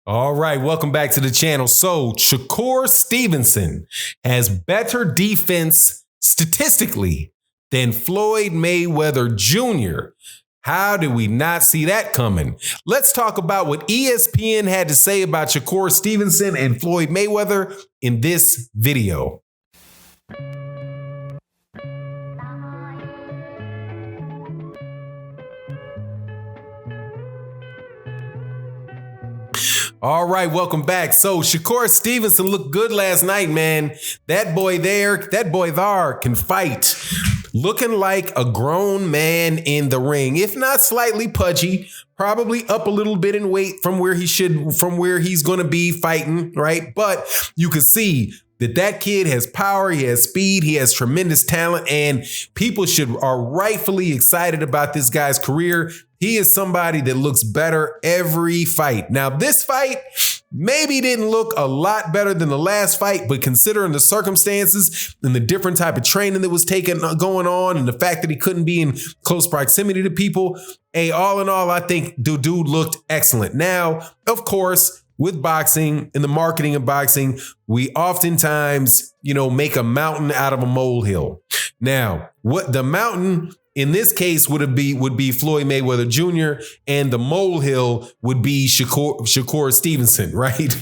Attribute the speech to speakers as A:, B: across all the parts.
A: All right, welcome back to the channel. So Shakur Stevenson has better defense statistically than Floyd Mayweather Jr. How did we not see that coming? Let's talk about what ESPN had to say about Shakur Stevenson and Floyd Mayweather in this video. All right, welcome back. So Shakur Stevenson looked good last night, man. That boy there can fight. Looking like a grown man in the ring, if not slightly pudgy, probably up a little bit in weight from where he's going to be fighting, right? But you can see that kid has power, he has speed, he has tremendous talent, and people are rightfully excited about this guy's career. He is somebody that looks better every fight. Now, this fight maybe didn't look a lot better than the last fight, but considering the circumstances and the different type of training that was going on and the fact that he couldn't be in close proximity to people, all in all, I think dude looked excellent. Now, of course, with boxing and the marketing of boxing, we oftentimes, make a mountain out of a molehill. Now, what the mountain in this case would be Floyd Mayweather Jr. and the molehill would be Shakur Stevenson, right?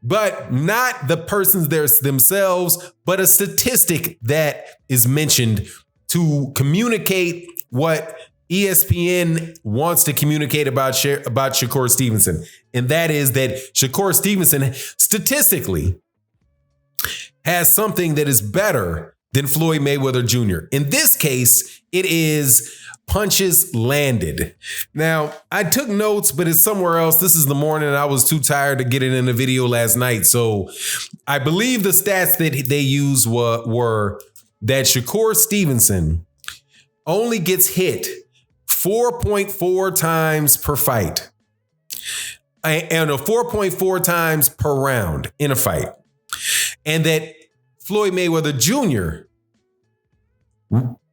A: But not the persons themselves, but a statistic that is mentioned to communicate what ESPN wants to communicate about Shakur Stevenson. And that is that Shakur Stevenson statistically has something that is better than Floyd Mayweather Jr. In this case, it is punches landed. Now, I took notes, but it's somewhere else. This is the morning and I was too tired to get it in the video last night. So I believe the stats that they used were that Shakur Stevenson only gets hit 4.4 times per fight and 4.4 times per round in a fight. And that Floyd Mayweather Jr.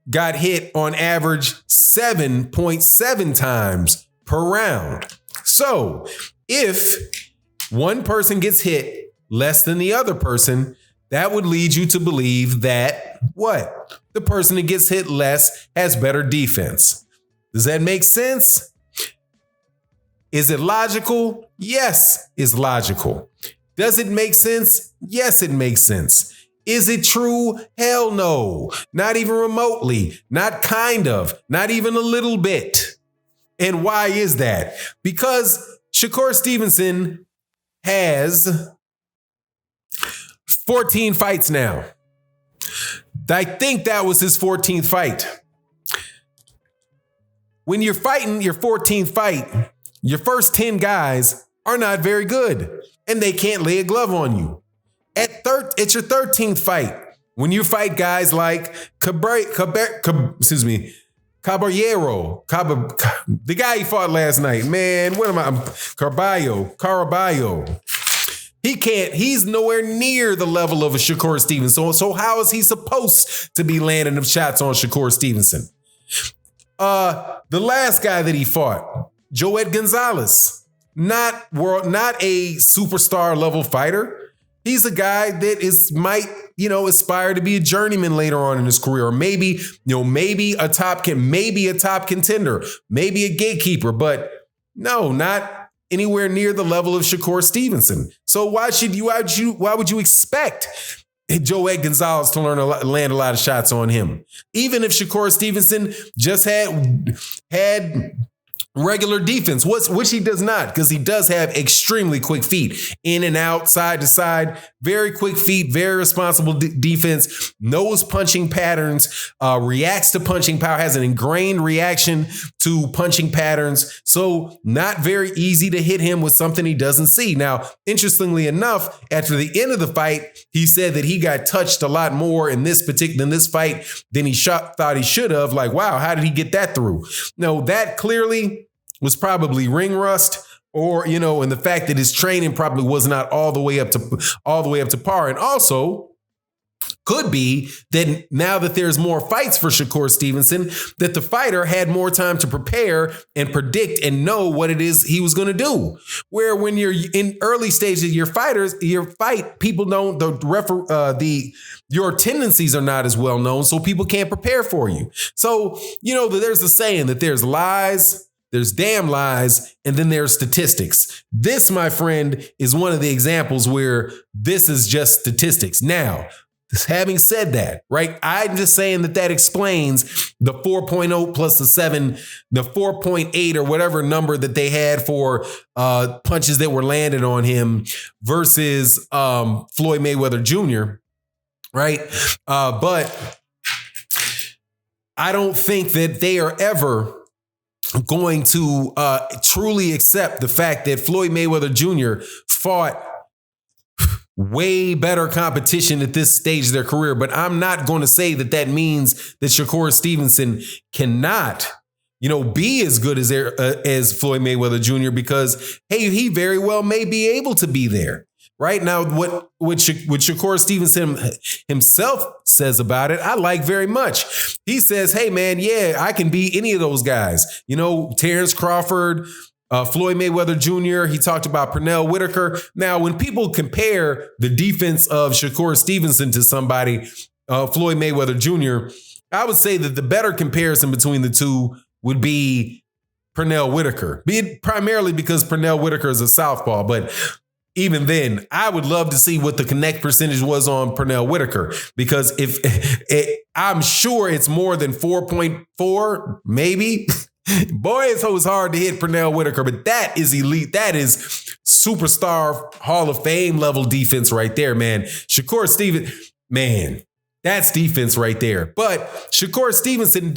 A: got hit on average 7.7 times per round. So if one person gets hit less than the other person, that would lead you to believe that what? The person that gets hit less has better defense. Does that make sense? Is it logical? Yes, it's logical. Does it make sense? Yes, it makes sense. Is it true? Hell no. Not even remotely. Not kind of. Not even a little bit. And why is that? Because Shakur Stevenson has 14 fights now. I think that was his 14th fight. When you're fighting your 14th fight, your first 10 guys are not very good and they can't lay a glove on you. It's your 13th fight. When you fight guys like Caballero, the guy he fought last night, man, Caballero. He's nowhere near the level of a Shakur Stevenson. So how is he supposed to be landing them shots on Shakur Stevenson? The last guy that he fought, Joet Gonzalez, not a superstar level fighter. He's a guy that might aspire to be a journeyman later on in his career, or maybe a top contender, maybe a gatekeeper, but no, not anywhere near the level of Shakur Stevenson. So why would you expect Joet Gonzalez to land a lot of shots on him? Even if Shakur Stevenson just had regular defense, which he does not, because he does have extremely quick feet, in and out, side to side, very quick feet, very responsible defense, knows punching patterns, reacts to punching power, has an ingrained reaction to punching patterns. So not very easy to hit him with something he doesn't see. Now, interestingly enough, after the end of the fight, he said that he got touched a lot more in this fight than he thought he should have. Like, wow, how did he get that through? No, that clearly was probably ring rust, or, and the fact that his training probably was not all the way up to par. And also, could be that now that there's more fights for Shakur Stevenson, that the fighter had more time to prepare and predict and know what it is he was going to do. Where when you're in early stages of your fight, people don't, your tendencies are not as well known, so people can't prepare for you. So, there's a saying that there's lies, there's damn lies, and then there's statistics. This, my friend, is one of the examples where this is just statistics. Now, having said that, right, I'm just saying that explains the 4.0 plus the 7, the 4.8 or whatever number that they had for punches that were landed on him versus Floyd Mayweather Jr., right? But I don't think that they are ever going to truly accept the fact that Floyd Mayweather Jr. fought way better competition at this stage of their career. But I'm not going to say that means that Shakur Stevenson cannot, be as good as Floyd Mayweather Jr. because, hey, he very well may be able to be there. Right now, what Shakur Stevenson himself says about it, I like very much. He says, hey, man, yeah, I can beat any of those guys. Terrence Crawford, Floyd Mayweather Jr. He talked about Pernell Whitaker. Now, when people compare the defense of Shakur Stevenson to somebody, Floyd Mayweather Jr., I would say that the better comparison between the two would be Pernell Whitaker, primarily because Pernell Whitaker is a southpaw, but even then, I would love to see what the connect percentage was on Pernell Whitaker, because I'm sure it's more than 4.4, maybe. Boy, it's always hard to hit Pernell Whitaker, but that is elite. That is superstar Hall of Fame level defense right there, man. Shakur that's defense right there. But Shakur Stevenson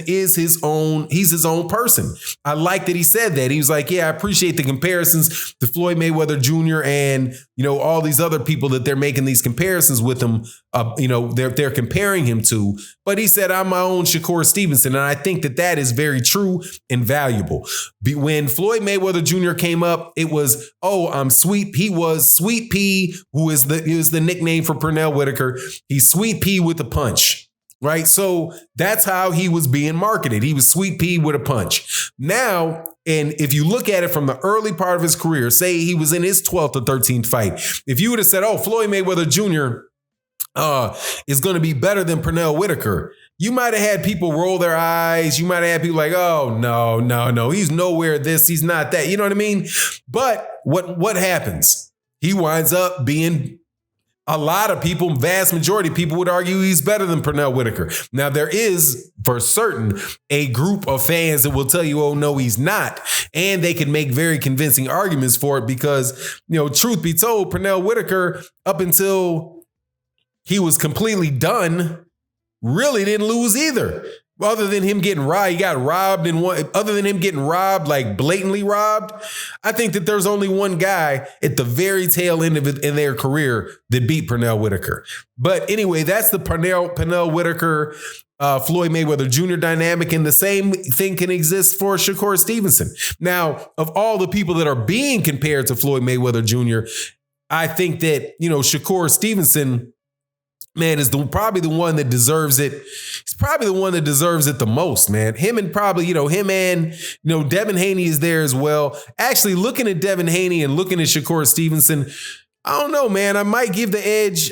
A: is he's his own person. I like that he said that. He was like, yeah, I appreciate the comparisons to Floyd Mayweather Jr. and, all these other people that they're making these comparisons with him. They're comparing him to. But he said, I'm my own Shakur Stevenson. And I think that is very true and valuable. When Floyd Mayweather Jr. came up, it was, I'm Sweet. He was Sweet Pea, who is the nickname for Pernell Whitaker. He's Sweet Pea with a punch, right? So that's how he was being marketed. He was Sweet Pea with a punch. Now, and if you look at it from the early part of his career, say he was in his 12th or 13th fight, if you would have said, Floyd Mayweather Jr. Is going to be better than Pernell Whitaker, you might have had people roll their eyes. You might have had people like, oh, no, he's nowhere this, he's not that. You know what I mean? But what happens? He winds up being, a lot of people, vast majority of people would argue he's better than Pernell Whitaker. Now, there is, for certain, a group of fans that will tell you, oh, no, he's not. And they can make very convincing arguments for it because, truth be told, Pernell Whitaker, up until he was completely done, really didn't lose either. Other than him getting robbed, he got robbed other than him getting robbed, like blatantly robbed, I think that there's only one guy at the very tail end of it in their career that beat Pernell Whitaker. But anyway, that's the Pernell Whitaker, Floyd Mayweather Jr. dynamic, and the same thing can exist for Shakur Stevenson. Now, of all the people that are being compared to Floyd Mayweather Jr., I think that, Shakur Stevenson, man, is probably the one that deserves it. He's probably the one that deserves it the most, man. Him and Devin Haney is there as well. Actually, looking at Devin Haney and looking at Shakur Stevenson, I don't know, man. I might give the edge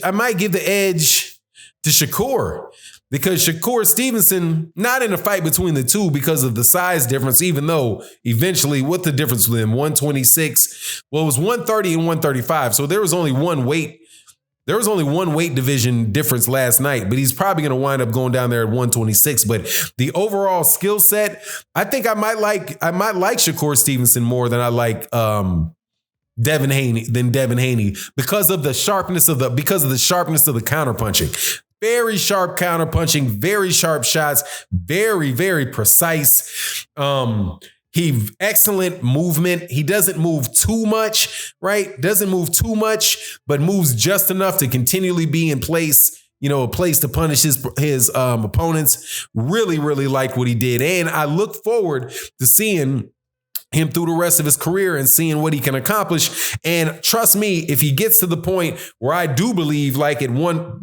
A: to Shakur, because Shakur Stevenson, not in a fight between the two because of the size difference, even though eventually what the difference with him, 126, well, it was 130 and 135. So there was only one weight division difference last night, but he's probably going to wind up going down there at 126. But the overall skill set, I think I might like Shakur Stevenson more than I like Devin Haney because of the sharpness of the counterpunching. Very sharp counterpunching, very sharp shots, very, very precise. Excellent movement. He doesn't move too much, right? Doesn't move too much, but moves just enough to continually be in place, a place to punish his opponents. Really, really like what he did. And I look forward to seeing him through the rest of his career and seeing what he can accomplish. And trust me, if he gets to the point where I do believe like from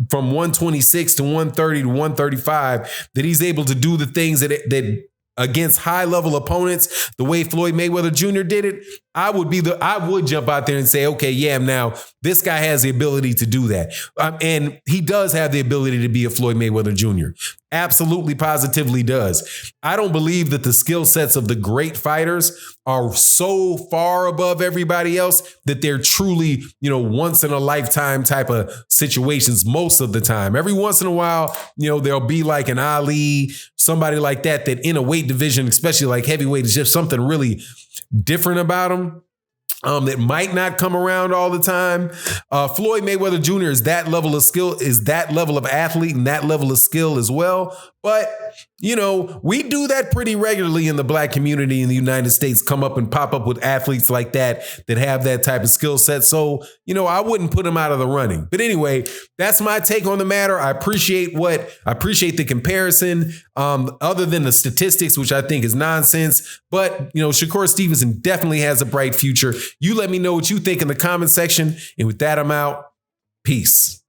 A: 126 to 130 to 135, that he's able to do the things that against high level opponents, the way Floyd Mayweather Jr. did it, I would jump out there and say, okay, yeah, now this guy has the ability to do that. And he does have the ability to be a Floyd Mayweather Jr. Absolutely, positively does. I don't believe that the skill sets of the great fighters are so far above everybody else that they're truly, once in a lifetime type of situations most of the time. Every once in a while, there'll be like an Ali, somebody like that in a weight division, especially like heavyweight, is just something really different about them. That might not come around all the time. Floyd Mayweather Jr. is that level of skill, is that level of athlete and that level of skill as well. But, we do that pretty regularly in the black community in the United States, come up and pop up with athletes like that have that type of skill set. So, I wouldn't put him out of the running. But anyway, that's my take on the matter. I appreciate the comparison, other than the statistics, which I think is nonsense. But, Shakur Stevenson definitely has a bright future. You let me know what you think in the comment section. And with that, I'm out. Peace.